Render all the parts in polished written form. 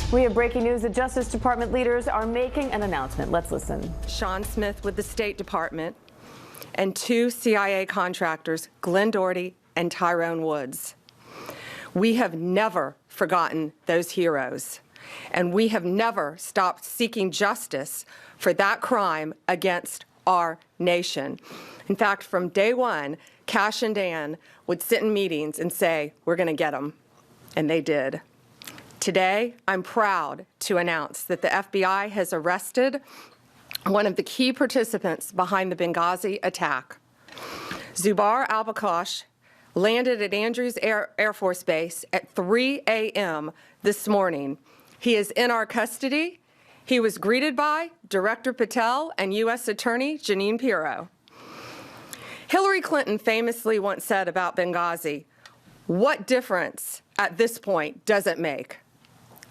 We have breaking news. The Justice Department leaders are making an announcement. Let's listen. Sean Smith with the State Department and 2 CIA contractors, Glenn Doherty and Tyrone Woods. We have never forgotten those heroes, and we have never stopped seeking justice for that crime against our nation. In fact, from day one, Cash and Dan would sit in meetings and say, "We're going to get them," and they did. Today, I'm proud to announce that the FBI has arrested one of the key participants behind the Benghazi attack. Zubair al-Bakosh landed at Andrews Air Force Base at 3 a.m. this morning. He is in our custody. He was greeted by Director Patel and U.S. Attorney Jeanine Pirro. Hillary Clinton famously once said about Benghazi, "What difference at this point does it make?"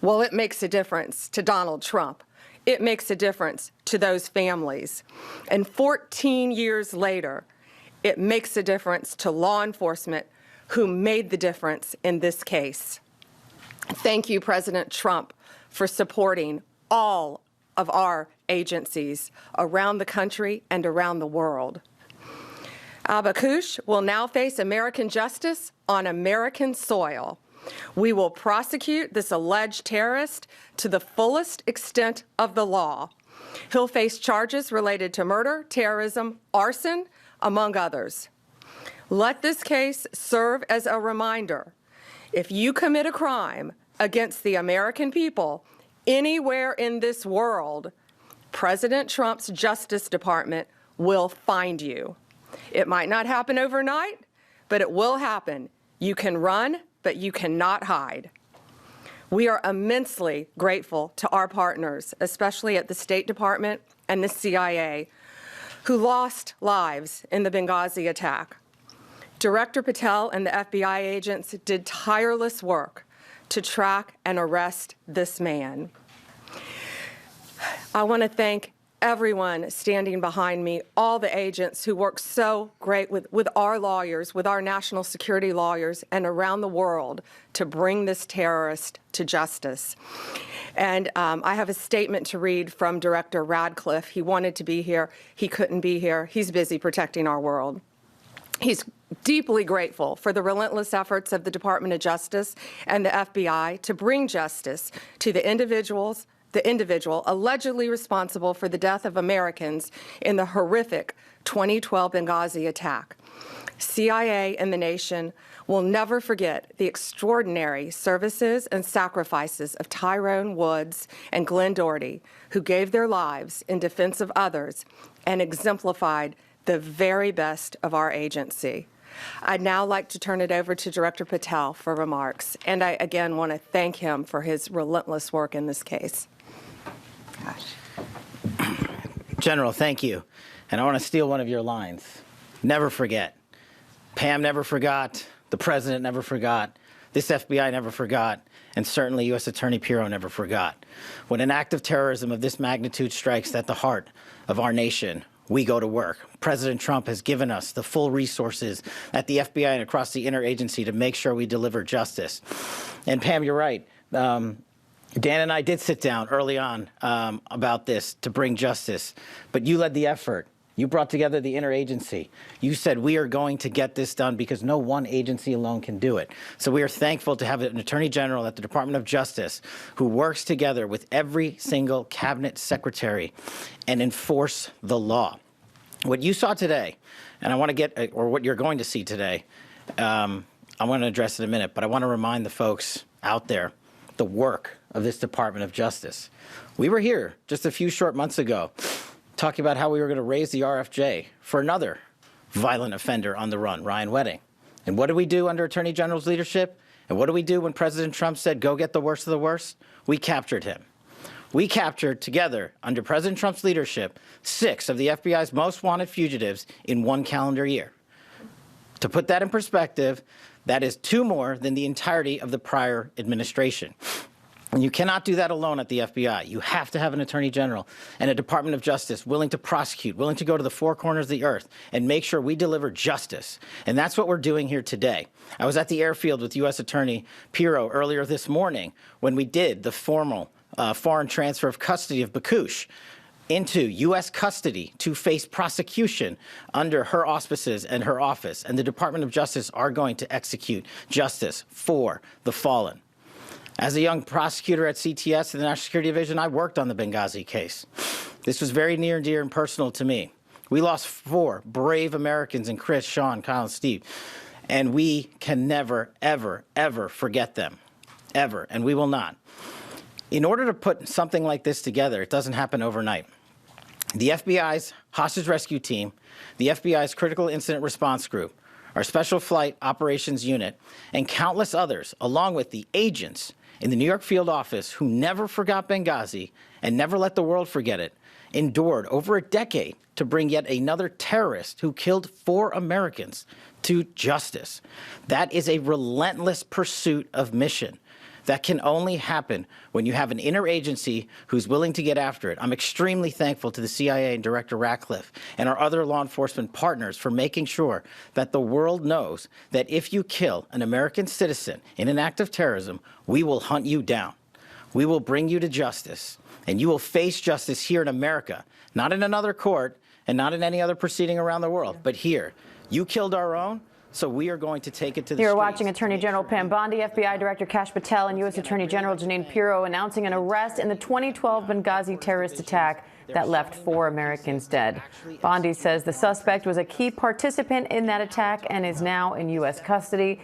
Well, it makes a difference to Donald Trump. It makes a difference to those families. And 14 years later, it makes a difference to law enforcement who made the difference in this case. Thank you, President Trump, for supporting all of our agencies around the country and around the world. Al-Bakosh will now face American justice on American soil. We will prosecute this alleged terrorist to the fullest extent of the law. He'll face charges related to murder, terrorism, arson, among others. Let this case serve as a reminder. If you commit a crime against the American people anywhere in this world, President Trump's Justice Department will find you. It might not happen overnight, but it will happen. You can run, but you cannot hide. We are immensely grateful to our partners, especially at the State Department and the CIA, who lost lives in the Benghazi attack. Director Patel and the FBI agents did tireless work to track and arrest this man. I want to thank everyone standing behind me, all the agents who work so great with our lawyers, with our national security lawyers, and around the world to bring this terrorist to justice. And I have a statement to read from Director Radcliffe. He wanted to be here. He couldn't be here. He's busy protecting our world. He's deeply grateful for the relentless efforts of the Department of Justice and the FBI to bring justice to the individual allegedly responsible for the death of Americans in the horrific 2012 Benghazi attack. CIA and the nation will never forget the extraordinary services and sacrifices of Tyrone Woods and Glenn Doherty, who gave their lives in defense of others and exemplified the very best of our agency. I'd now like to turn it over to Director Patel for remarks, and I again want to thank him for his relentless work in this case. General, thank you. And I want to steal one of your lines. Never forget. Pam never forgot. The President never forgot. This FBI never forgot. And certainly U.S. Attorney Pirro never forgot. When an act of terrorism of this magnitude strikes at the heart of our nation, we go to work. President Trump has given us the full resources at the FBI and across the interagency to make sure we deliver justice. And Pam, you're right. Dan and I did sit down early on about this to bring justice, but you led the effort. You brought together the interagency. You said we are going to get this done because no one agency alone can do it. So we are thankful to have an Attorney General at the Department of Justice who works together with every single cabinet secretary and enforce the law. What you saw today, and I want to get, or what you're going to see today, I want to address in a minute, but I want to remind the folks out there the work of this Department of Justice. We were here just a few short months ago talking about how we were going to raise the RFJ for another violent offender on the run, Ryan Wedding. And what did we do under Attorney General's leadership? And what did we do when President Trump said, go get the worst of the worst? We captured him. We captured together, under President Trump's leadership, 6 of the FBI's most wanted fugitives in 1 calendar year. To put that in perspective, that is 2 more than the entirety of the prior administration. And you cannot do that alone at the FBI. You have to have an attorney general and a Department of Justice willing to prosecute, willing to go to the four corners of the earth and make sure we deliver justice. And that's what we're doing here today. I was at the airfield with U.S. Attorney Pirro earlier this morning when we did the formal foreign transfer of custody of Bakush into U.S. custody to face prosecution under her auspices and her office. And the Department of Justice are going to execute justice for the fallen. As a young prosecutor at CTS, the National Security Division, I worked on the Benghazi case. This was very near and dear and personal to me. We lost 4 brave Americans in Chris, Sean, Kyle, and Steve. And we can never, ever, ever forget them. Ever. And we will not. In order to put something like this together, it doesn't happen overnight. The FBI's hostage rescue team, the FBI's critical incident response group, our special flight operations unit, and countless others, along with the agents in the New York field office who never forgot Benghazi and never let the world forget it, endured over a decade to bring yet another terrorist who killed 4 Americans to justice. That is a relentless pursuit of mission. That can only happen when you have an interagency who's willing to get after it. I'm extremely thankful to the CIA and Director Ratcliffe and our other law enforcement partners for making sure that the world knows that if you kill an American citizen in an act of terrorism, we will hunt you down. We will bring you to justice, and you will face justice here in America, not in another court and not in any other proceeding around the world, but here. You killed our own. So we are going to take it to the You're streets. watching Attorney General Pam Bondi, FBI Director Kash Patel, and U.S. Attorney General Jeanine Pirro announcing an arrest in the 2012 Benghazi terrorist attack that left 4 Americans dead. Bondi says the suspect was a key participant in that attack and is now in U.S. custody.